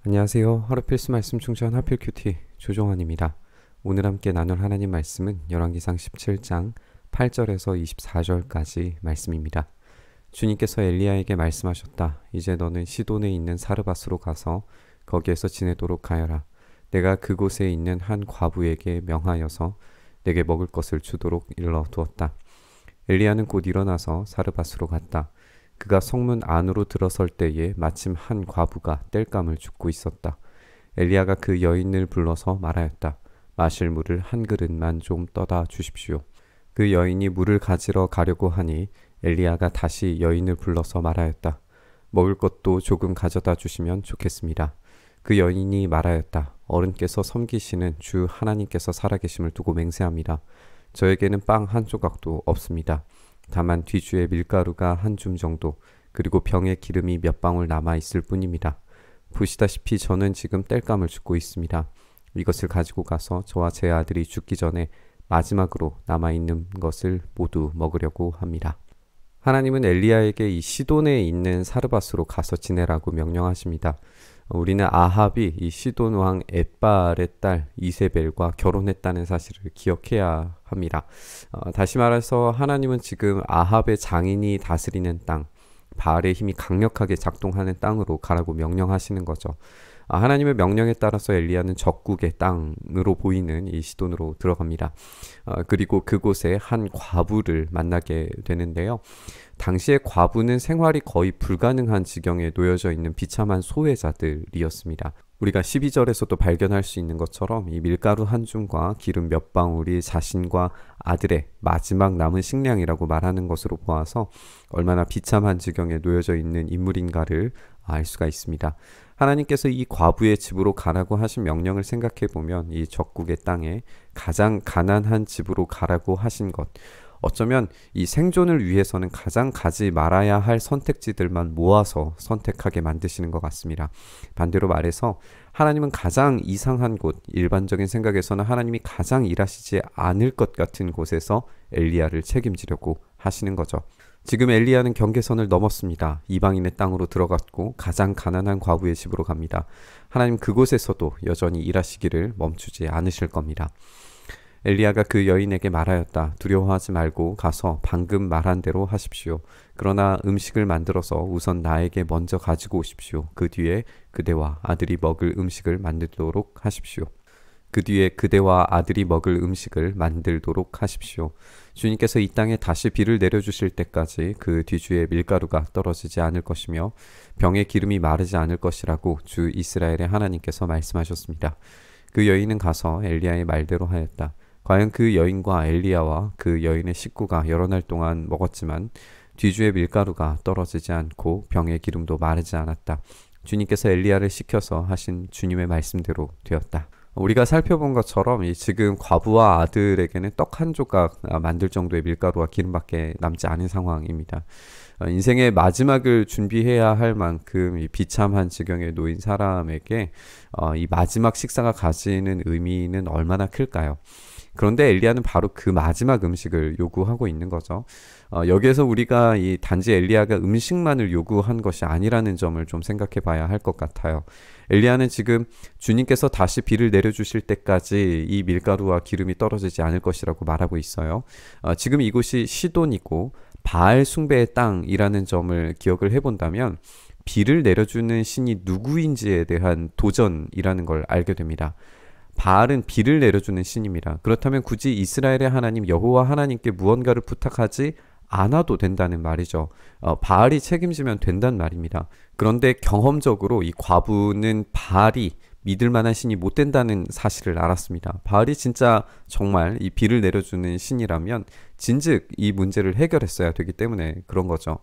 안녕하세요. 하루 필수 말씀 충전 하필 큐티 조정환입니다. 오늘 함께 나눌 하나님 말씀은 열왕기상 17장 8절에서 24절까지 말씀입니다. 주님께서 엘리야에게 말씀하셨다. 이제 너는 시돈에 있는 사르밧으로 가서 거기에서 지내도록 하여라. 내가 그곳에 있는 한 과부에게 명하여서 내게 먹을 것을 주도록 일러 두었다. 엘리야는 곧 일어나서 사르밧으로 갔다. 그가 성문 안으로 들어설 때에 마침 한 과부가 땔감을 줍고 있었다. 엘리야가 그 여인을 불러서 말하였다. 마실 물을 한 그릇만 좀 떠다 주십시오. 그 여인이 물을 가지러 가려고 하니 엘리야가 다시 여인을 불러서 말하였다. 먹을 것도 조금 가져다 주시면 좋겠습니다. 그 여인이 말하였다. 어른께서 섬기시는 주 하나님께서 살아계심을 두고 맹세합니다. 저에게는 빵 한 조각도 없습니다. 다만 뒤주에 밀가루가 한 줌 정도, 그리고 병에 기름이 몇 방울 남아 있을 뿐입니다. 보시다시피 저는 지금 땔감을 줍고 있습니다. 이것을 가지고 가서 저와 제 아들이 죽기 전에 마지막으로 남아있는 것을 모두 먹으려고 합니다. 하나님은 엘리야에게 이 시돈에 있는 사르밧으로 가서 지내라고 명령하십니다. 우리는 아합이 이 시돈 왕 엣발의 딸 이세벨과 결혼했다는 사실을 기억해야 합니다. 다시 말해서 하나님은 지금 아합의 장인이 다스리는 땅, 바알의 힘이 강력하게 작동하는 땅으로 가라고 명령하시는 거죠. 하나님의 명령에 따라서 엘리야는 적국의 땅으로 보이는 이 시돈으로 들어갑니다. 그리고 그곳에 한 과부를 만나게 되는데요. 당시의 과부는 생활이 거의 불가능한 지경에 놓여져 있는 비참한 소외자들이었습니다. 우리가 12절에서도 발견할 수 있는 것처럼 이 밀가루 한 줌과 기름 몇 방울이 자신과 아들의 마지막 남은 식량이라고 말하는 것으로 보아서 얼마나 비참한 지경에 놓여져 있는 인물인가를 알 수가 있습니다. 하나님께서 이 과부의 집으로 가라고 하신 명령을 생각해 보면 이 적국의 땅에 가장 가난한 집으로 가라고 하신 것, 어쩌면 이 생존을 위해서는 가장 가지 말아야 할 선택지들만 모아서 선택하게 만드시는 것 같습니다. 반대로 말해서 하나님은 가장 이상한 곳, 일반적인 생각에서는 하나님이 가장 일하시지 않을 것 같은 곳에서 엘리야를 책임지려고 하시는 거죠. 지금 엘리야는 경계선을 넘었습니다. 이방인의 땅으로 들어갔고 가장 가난한 과부의 집으로 갑니다. 하나님 그곳에서도 여전히 일하시기를 멈추지 않으실 겁니다. 엘리야가 그 여인에게 말하였다. 두려워하지 말고 가서 방금 말한 대로 하십시오. 그러나 음식을 만들어서 우선 나에게 먼저 가지고 오십시오. 그 뒤에 그대와 아들이 먹을 음식을 만들도록 하십시오. 주님께서 이 땅에 다시 비를 내려주실 때까지 그 뒤주에 밀가루가 떨어지지 않을 것이며 병에 기름이 마르지 않을 것이라고 주 이스라엘의 하나님께서 말씀하셨습니다. 그 여인은 가서 엘리야의 말대로 하였다. 과연 그 여인과 엘리야와 그 여인의 식구가 여러 날 동안 먹었지만 뒤주에 밀가루가 떨어지지 않고 병의 기름도 마르지 않았다. 주님께서 엘리야를 시켜서 하신 주님의 말씀대로 되었다. 우리가 살펴본 것처럼 지금 과부와 아들에게는 떡 한 조각 만들 정도의 밀가루와 기름밖에 남지 않은 상황입니다. 인생의 마지막을 준비해야 할 만큼 이 비참한 지경에 놓인 사람에게 이 마지막 식사가 가지는 의미는 얼마나 클까요? 그런데 엘리야는 바로 그 마지막 음식을 요구하고 있는 거죠. 여기에서 우리가 이 단지 엘리야가 음식만을 요구한 것이 아니라는 점을 좀 생각해 봐야 할 것 같아요. 엘리야는 지금 주님께서 다시 비를 내려주실 때까지 이 밀가루와 기름이 떨어지지 않을 것이라고 말하고 있어요. 지금 이곳이 시돈이고 바알 숭배의 땅이라는 점을 기억을 해본다면 비를 내려주는 신이 누구인지에 대한 도전이라는 걸 알게 됩니다. 바알은 비를 내려주는 신입니다. 그렇다면 굳이 이스라엘의 하나님 여호와 하나님께 무언가를 부탁하지 않아도 된다는 말이죠. 바알이 책임지면 된단 말입니다. 그런데 경험적으로 이 과부는 바알이 믿을 만한 신이 못 된다는 사실을 알았습니다. 바알이 진짜 정말 이 비를 내려주는 신이라면 진즉 이 문제를 해결했어야 되기 때문에 그런 거죠.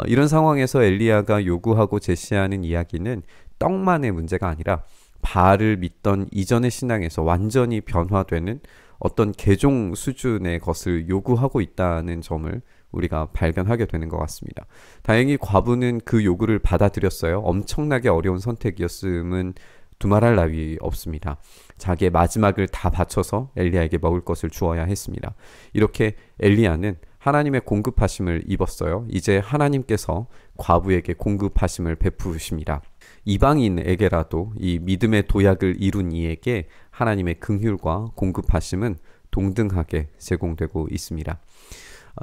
이런 상황에서 엘리야가 요구하고 제시하는 이야기는 떡만의 문제가 아니라 바알을 믿던 이전의 신앙에서 완전히 변화되는 어떤 개종 수준의 것을 요구하고 있다는 점을 우리가 발견하게 되는 것 같습니다. 다행히 과부는 그 요구를 받아들였어요. 엄청나게 어려운 선택이었음은 두말할 나위 없습니다. 자기의 마지막을 다 바쳐서 엘리야에게 먹을 것을 주어야 했습니다. 이렇게 엘리야는 하나님의 공급하심을 입었어요. 이제 하나님께서 과부에게 공급하심을 베푸십니다. 이방인에게라도 이 믿음의 도약을 이룬 이에게 하나님의 긍휼과 공급하심은 동등하게 제공되고 있습니다.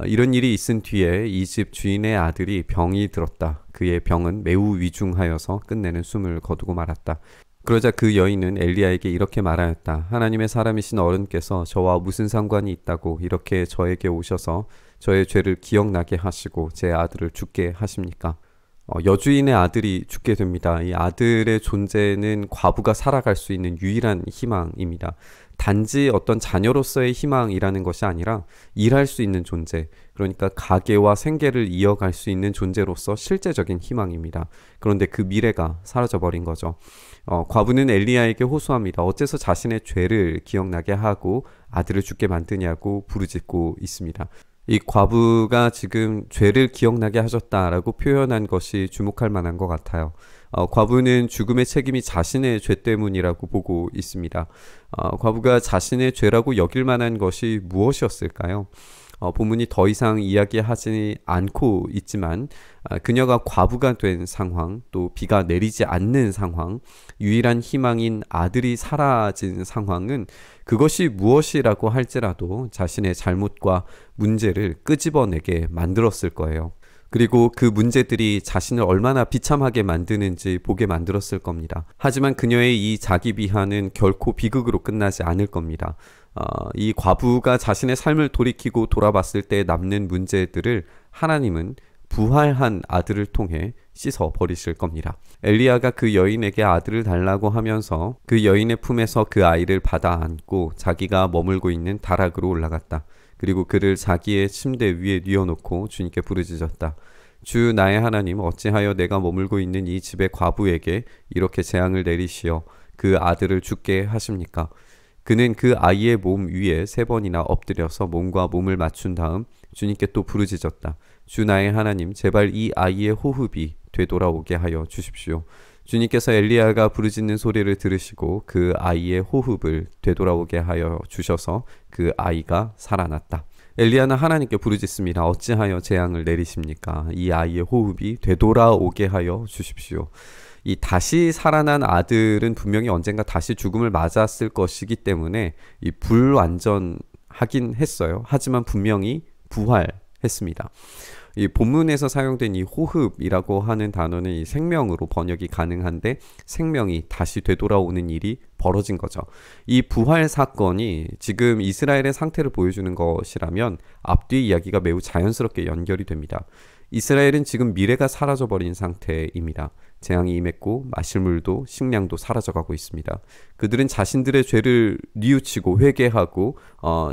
이런 일이 있은 뒤에 이 집 주인의 아들이 병이 들었다. 그의 병은 매우 위중하여서 끝내는 숨을 거두고 말았다. 그러자 그 여인은 엘리야에게 이렇게 말하였다. 하나님의 사람이신 어른께서 저와 무슨 상관이 있다고 이렇게 저에게 오셔서 저의 죄를 기억나게 하시고 제 아들을 죽게 하십니까? 여주인의 아들이 죽게 됩니다. 이 아들의 존재는 과부가 살아갈 수 있는 유일한 희망입니다. 단지 어떤 자녀로서의 희망이라는 것이 아니라 일할 수 있는 존재, 그러니까 가계와 생계를 이어갈 수 있는 존재로서 실제적인 희망입니다. 그런데 그 미래가 사라져버린 거죠. 과부는 엘리야에게 호소합니다. 어째서 자신의 죄를 기억나게 하고 아들을 죽게 만드냐고 부르짖고 있습니다. 이 과부가 지금 죄를 기억나게 하셨다라고 표현한 것이 주목할 만한 것 같아요. 과부는 죽음의 책임이 자신의 죄 때문이라고 보고 있습니다. 과부가 자신의 죄라고 여길 만한 것이 무엇이었을까요? 본문이 더 이상 이야기하지 않고 있지만 그녀가 과부가 된 상황, 또 비가 내리지 않는 상황, 유일한 희망인 아들이 사라진 상황은 그것이 무엇이라고 할지라도 자신의 잘못과 문제를 끄집어내게 만들었을 거예요. 그리고 그 문제들이 자신을 얼마나 비참하게 만드는지 보게 만들었을 겁니다. 하지만 그녀의 이 자기 비하는 결코 비극으로 끝나지 않을 겁니다. 이 과부가 자신의 삶을 돌이키고 돌아봤을 때 남는 문제들을 하나님은 부활한 아들을 통해 씻어 버리실 겁니다. 엘리야가 그 여인에게 아들을 달라고 하면서 그 여인의 품에서 그 아이를 받아 안고 자기가 머물고 있는 다락으로 올라갔다. 그리고 그를 자기의 침대 위에 뉘어놓고 주님께 부르짖었다. 주 나의 하나님, 어찌하여 내가 머물고 있는 이 집의 과부에게 이렇게 재앙을 내리시어 그 아들을 죽게 하십니까? 그는 그 아이의 몸 위에 3번이나 엎드려서 몸과 몸을 맞춘 다음 주님께 또 부르짖었다. 주 나의 하나님, 제발 이 아이의 호흡이 되돌아오게 하여 주십시오. 주님께서 엘리야가 부르짖는 소리를 들으시고 그 아이의 호흡을 되돌아오게 하여 주셔서 그 아이가 살아났다. 엘리야는 하나님께 부르짖습니다. 어찌하여 재앙을 내리십니까? 이 아이의 호흡이 되돌아오게 하여 주십시오. 이 다시 살아난 아들은 분명히 언젠가 다시 죽음을 맞았을 것이기 때문에 이 불완전하긴 했어요. 하지만 분명히 부활했습니다. 이 본문에서 사용된 이 호흡이라고 하는 단어는 이 생명으로 번역이 가능한데 생명이 다시 되돌아오는 일이 벌어진 거죠. 이 부활 사건이 지금 이스라엘의 상태를 보여주는 것이라면 앞뒤 이야기가 매우 자연스럽게 연결이 됩니다. 이스라엘은 지금 미래가 사라져버린 상태입니다. 재앙이 임했고 마실 물도 식량도 사라져가고 있습니다. 그들은 자신들의 죄를 뉘우치고 회개하고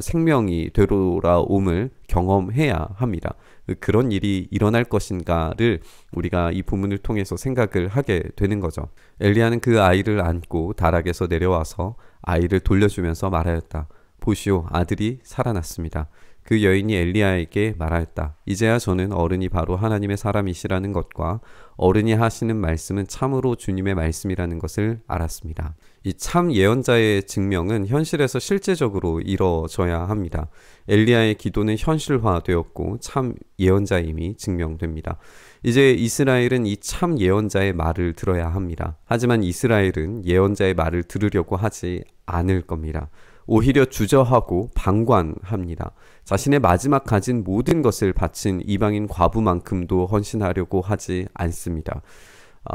생명이 되돌아옴을 경험해야 합니다. 그런 일이 일어날 것인가를 우리가 이 본문을 통해서 생각을 하게 되는 거죠. 엘리야는 그 아이를 안고 다락에서 내려와서 아이를 돌려주면서 말하였다. 보시오, 아들이 살아났습니다. 그 여인이 엘리야에게 말하였다. 이제야 저는 어른이 바로 하나님의 사람이시라는 것과 어른이 하시는 말씀은 참으로 주님의 말씀이라는 것을 알았습니다. 이 참 예언자의 증명은 현실에서 실제적으로 이뤄져야 합니다. 엘리야의 기도는 현실화되었고 참 예언자임이 증명됩니다. 이제 이스라엘은 이 참 예언자의 말을 들어야 합니다. 하지만 이스라엘은 예언자의 말을 들으려고 하지 않을 겁니다. 오히려 주저하고 방관합니다. 자신의 마지막 가진 모든 것을 바친 이방인 과부만큼도 헌신하려고 하지 않습니다.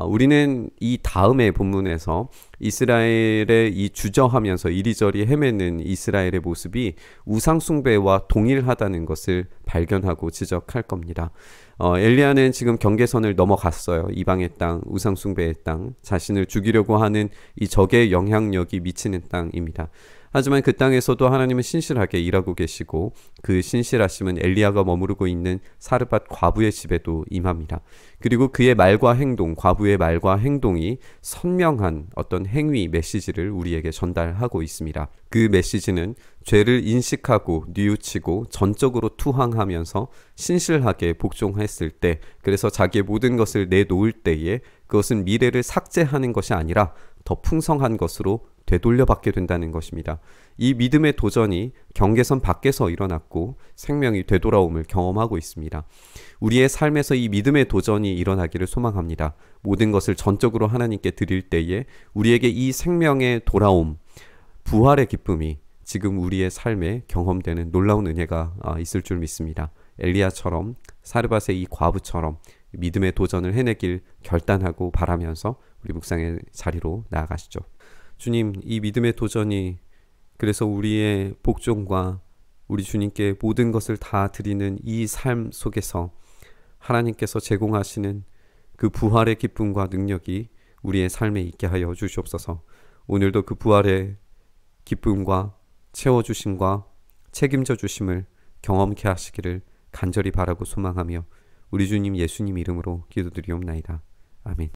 우리는 이 다음의 본문에서 이스라엘의 이 주저하면서 이리저리 헤매는 이스라엘의 모습이 우상숭배와 동일하다는 것을 발견하고 지적할 겁니다. 엘리야는 지금 경계선을 넘어갔어요. 이방의 땅, 우상숭배의 땅, 자신을 죽이려고 하는 이 적의 영향력이 미치는 땅입니다. 하지만 그 땅에서도 하나님은 신실하게 일하고 계시고 그 신실하심은 엘리야가 머무르고 있는 사르밧 과부의 집에도 임합니다. 그리고 그의 말과 행동, 과부의 말과 행동이 선명한 어떤 행위 메시지를 우리에게 전달하고 있습니다. 그 메시지는 죄를 인식하고 뉘우치고 전적으로 투항하면서 신실하게 복종했을 때, 그래서 자기의 모든 것을 내놓을 때에 그것은 미래를 삭제하는 것이 아니라 더 풍성한 것으로 되돌려받게 된다는 것입니다. 이 믿음의 도전이 경계선 밖에서 일어났고 생명이 되돌아옴을 경험하고 있습니다. 우리의 삶에서 이 믿음의 도전이 일어나기를 소망합니다. 모든 것을 전적으로 하나님께 드릴 때에 우리에게 이 생명의 돌아옴, 부활의 기쁨이 지금 우리의 삶에 경험되는 놀라운 은혜가 있을 줄 믿습니다. 엘리야처럼, 사르밧의 이 과부처럼 믿음의 도전을 해내길 결단하고 바라면서 우리 묵상의 자리로 나아가시죠. 주님, 이 믿음의 도전이 그래서 우리의 복종과 우리 주님께 모든 것을 다 드리는 이 삶 속에서 하나님께서 제공하시는 그 부활의 기쁨과 능력이 우리의 삶에 있게 하여 주시옵소서. 오늘도 그 부활의 기쁨과 채워주심과 책임져 주심을 경험케 하시기를 간절히 바라고 소망하며 우리 주님 예수님 이름으로 기도드리옵나이다. 아멘.